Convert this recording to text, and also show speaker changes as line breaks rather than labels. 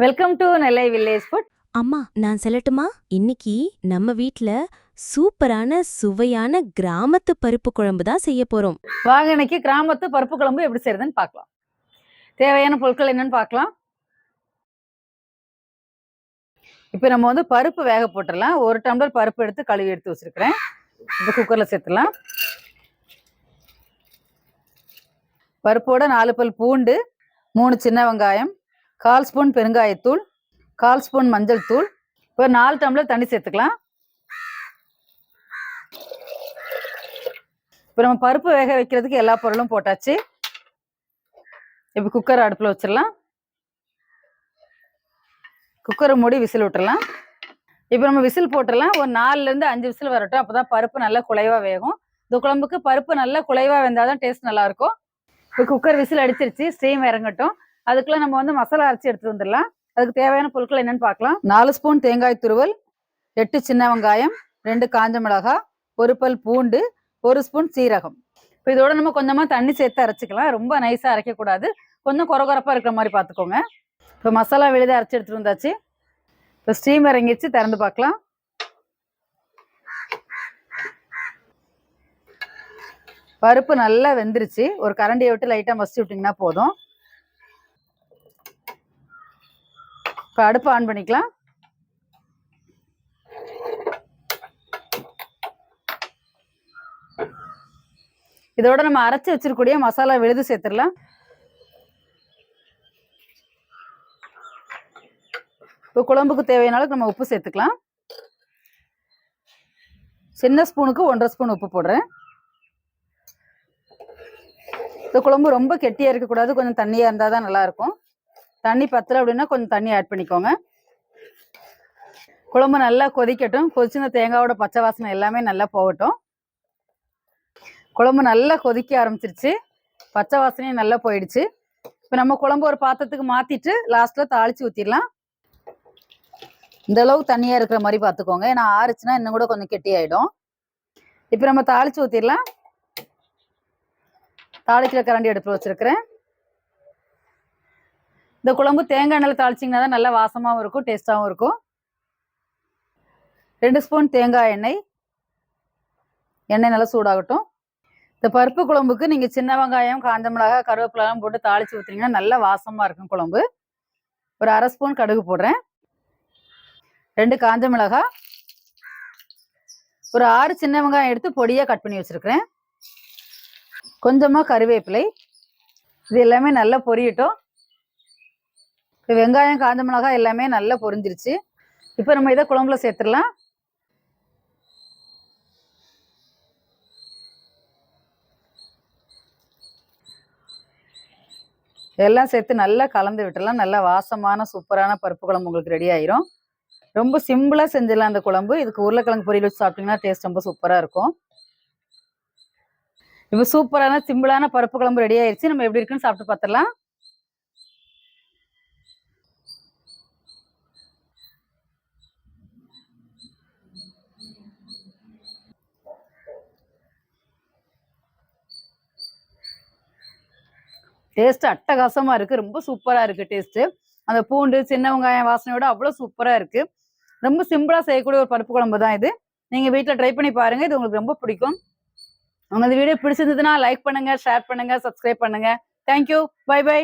Welcome to Nellai village food.
அம்மா நான் சொல்லட்டுமா? இன்னைக்கு நம்ம வீட்ல சூப்பரான சுவையான கிராமத்து பருப்பு குழம்பு தான் செய்ய போறோம்.
வாங்க இன்னைக்கு கிராமத்து பருப்பு குழம்பு எப்படி செய்யறதுன்னு பார்க்கலாம். தேவையான பொருட்கள் என்னன்னு பார்க்கலாம். இப்போ நம்ம பருப்பு வேக போட்டுடலாம். 1 டம்ளர் பருப்பு எடுத்து கழுவி எடுத்து வச்சிருக்கிறேன். இப்போ குக்கர்ல சேர்த்துலாம். பருப்போட 4 பல் பூண்டு, 3 சின்ன வெங்காயம், 1/4 ஸ்பூன் பெருங்காயத்தூள், 1/4 ஸ்பூன் மஞ்சள் தூள், இப்போ 4 டம்ளர் தண்ணி சேர்த்துக்கலாம். இப்போ நம்ம பருப்பு வேக வைக்கிறதுக்கு எல்லா பொருளும் போட்டாச்சு. இப்போ குக்கர் அடுப்பில் வச்சிடலாம். குக்கரை மூடி விசில் விட்டுடலாம். இப்போ நம்ம விசில் போட்டுடலாம். ஒரு 4லேருந்து 5 விசில் வரட்டும். அப்போ தான் பருப்பு நல்லா குலைவாக வேகும். இந்த குழம்புக்கு பருப்பு நல்லா குலைவாக வெந்தால் தான் டேஸ்ட் நல்லாயிருக்கும். இப்போ குக்கர் விசில் அடிச்சிருச்சு, ஸ்டீம் இறங்கட்டும். அதுக்குள்ளே நம்ம மசாலா அரைச்சி எடுத்துகிட்டு வந்துடலாம். அதுக்கு தேவையான பொருட்கள் என்னன்னு பார்க்கலாம். 4 ஸ்பூன் தேங்காய் துருவல், 8 சின்ன வெங்காயம், 2 காஞ்ச மிளகாய், 1 பல் பூண்டு, 1 ஸ்பூன் சீரகம். இப்போ இதோட நம்ம கொஞ்சமாக தண்ணி சேர்த்து அரைச்சிக்கலாம். ரொம்ப நைஸாக அரைக்கக்கூடாது, கொஞ்சம் கொரகொரப்பாக இருக்கிற மாதிரி பார்த்துக்கோங்க. இப்போ மசாலா விழுத அரைச்சி எடுத்துகிட்டு வந்தாச்சு. இப்போ ஸ்டீம் இறங்கிச்சு, திறந்து பார்க்கலாம். பருப்பு நல்லா வெந்துருச்சு. ஒரு கரண்டியை விட்டு லைட்டாக மசிச்சு விட்டிங்கன்னா போதும். இப்போ அடுப்பு ஆன் பண்ணிக்கலாம். இதோட நம்ம அரைச்சி வச்சிருக்கூடிய மசாலா விழுது சேர்த்துடலாம். இப்போ குழம்புக்கு தேவையான அளவுக்கு நம்ம உப்பு சேர்த்துக்கலாம். சின்ன ஸ்பூனுக்கு 1.5 ஸ்பூன் உப்பு போடுறேன். இந்த குழம்பு ரொம்ப கெட்டியாக இருக்கக்கூடாது, கொஞ்சம் தண்ணியாக இருந்தால் தான் நல்லாயிருக்கும். தண்ணி பத்தலை அப்படின்னா கொஞ்சம் தண்ணி ஆட் பண்ணிக்கோங்க. குழம்பு நல்லா கொதிக்கட்டும். கொதிச்சு தேங்காயோட பச்சை வாசனை எல்லாமே நல்லா போகட்டும். குழம்பு நல்லா கொதிக்க ஆரம்பிச்சிருச்சு, பச்சை வாசனையும் நல்லா போயிடுச்சு. இப்போ நம்ம குழம்பு ஒரு பாத்திரத்துக்கு மாற்றிட்டு லாஸ்ட்டில் தாளித்து ஊற்றிடலாம். இந்த அளவு தண்ணியாக இருக்கிற மாதிரி பார்த்துக்கோங்க, ஏன்னா ஆறுச்சுன்னா இன்னும் கூட கொஞ்சம் கெட்டி ஆகிடும். இப்போ நம்ம தாளித்து ஊற்றிடலாம். தாளிக்கிற கரண்டி எடுத்து வச்சுருக்கிறேன். இந்த குழம்பு தேங்காய் எண்ணெயில் தாளிச்சிங்கன்னா தான் நல்லா வாசமாகவும் இருக்கும், டேஸ்ட்டாகவும் இருக்கும். 2 ஸ்பூன் தேங்காய் எண்ணெய். எண்ணெய் நல்லா சூடாகட்டும். இந்த பருப்பு குழம்புக்கு நீங்கள் சின்ன வெங்காயம், காஞ்ச மிளகாய், கருவேப்பிலாம் போட்டு தாளித்து ஊற்றிங்கன்னா நல்லா வாசமாக இருக்கும் குழம்பு. ஒரு 1/2 ஸ்பூன் கடுகு போடுறேன். 2 காஞ்ச மிளகாய், ஒரு 6 சின்ன வெங்காயம் எடுத்து பொடியாக கட் பண்ணி வச்சுருக்கிறேன். கொஞ்சமாக கருவேப்பிலை. இது எல்லாமே நல்லா பொரியட்டும். இப்போ வெங்காயம், காஞ்ச மிளகாய் எல்லாமே நல்லா பொரிஞ்சிருச்சு. இப்போ நம்ம இதை குழம்புல சேர்த்துடலாம். எல்லாம் சேர்த்து நல்லா கலந்து விட்டுடலாம். நல்லா வாசமான சூப்பரான பருப்பு குழம்பு உங்களுக்கு ரெடி ஆயிரும். ரொம்ப சிம்பிளாக செஞ்சிடலாம் அந்த குழம்பு. இதுக்கு உருளைக்கிழங்கு பொரியல் வச்சு சாப்பிட்டீங்கன்னா டேஸ்ட் ரொம்ப சூப்பராக இருக்கும். இப்போ சூப்பரான சிம்பிளான பருப்பு குழம்பு ரெடி ஆயிடுச்சு. நம்ம எப்படி இருக்குன்னு சாப்பிட்டு பார்த்துடலாம். டேஸ்ட் அட்டகாசமாக இருக்குது, ரொம்ப சூப்பராக இருக்குது டேஸ்ட்டு. அந்த பூண்டு, சின்ன வெங்காயம் வாசனையோட அவ்வளோ சூப்பராக இருக்குது. ரொம்ப சிம்பிளாக செய்யக்கூடிய ஒரு பருப்பு குழம்பு தான் இது. நீங்கள் வீட்டில் ட்ரை பண்ணி பாருங்கள், இது உங்களுக்கு ரொம்ப பிடிக்கும். உங்களுக்கு இந்த வீடியோ பிடிச்சிருந்ததுன்னா லைக் பண்ணுங்கள், ஷேர் பண்ணுங்கள், சப்ஸ்கிரைப் பண்ணுங்கள். Thank you, bye by.